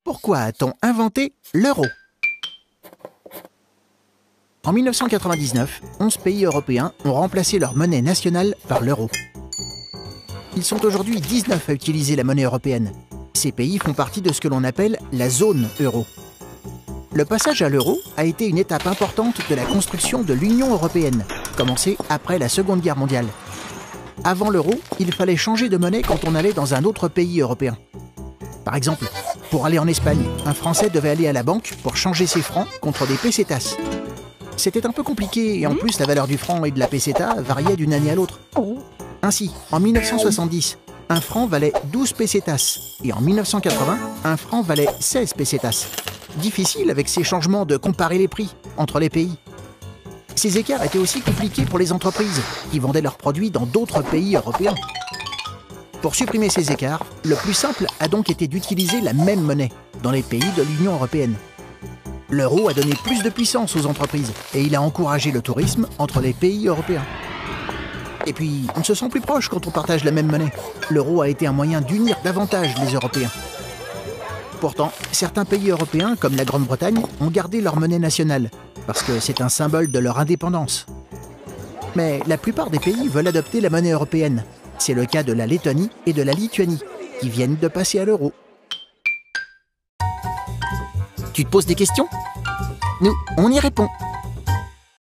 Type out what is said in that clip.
Pourquoi a-t-on inventé l'euro? En 1999, 11 pays européens ont remplacé leur monnaie nationale par l'euro. Ils sont aujourd'hui 19 à utiliser la monnaie européenne. Ces pays font partie de ce que l'on appelle la zone euro. Le passage à l'euro a été une étape importante de la construction de l'Union européenne, commencée après la Seconde Guerre mondiale. Avant l'euro, il fallait changer de monnaie quand on allait dans un autre pays européen. Par exemple, pour aller en Espagne, un Français devait aller à la banque pour changer ses francs contre des pesetas. C'était un peu compliqué et en plus la valeur du franc et de la peseta variait d'une année à l'autre. Ainsi, en 1970, un franc valait 12 pesetas et en 1980, un franc valait 16 pesetas. Difficile avec ces changements de comparer les prix entre les pays. Ces écarts étaient aussi compliqués pour les entreprises qui vendaient leurs produits dans d'autres pays européens. Pour supprimer ces écarts, le plus simple a donc été d'utiliser la même monnaie dans les pays de l'Union européenne. L'euro a donné plus de puissance aux entreprises et il a encouragé le tourisme entre les pays européens. Et puis, on se sent plus proche quand on partage la même monnaie. L'euro a été un moyen d'unir davantage les Européens. Pourtant, certains pays européens, comme la Grande-Bretagne, ont gardé leur monnaie nationale, parce que c'est un symbole de leur indépendance. Mais la plupart des pays veulent adopter la monnaie européenne. C'est le cas de la Lettonie et de la Lituanie, qui viennent de passer à l'euro. Tu te poses des questions? Nous, on y répond.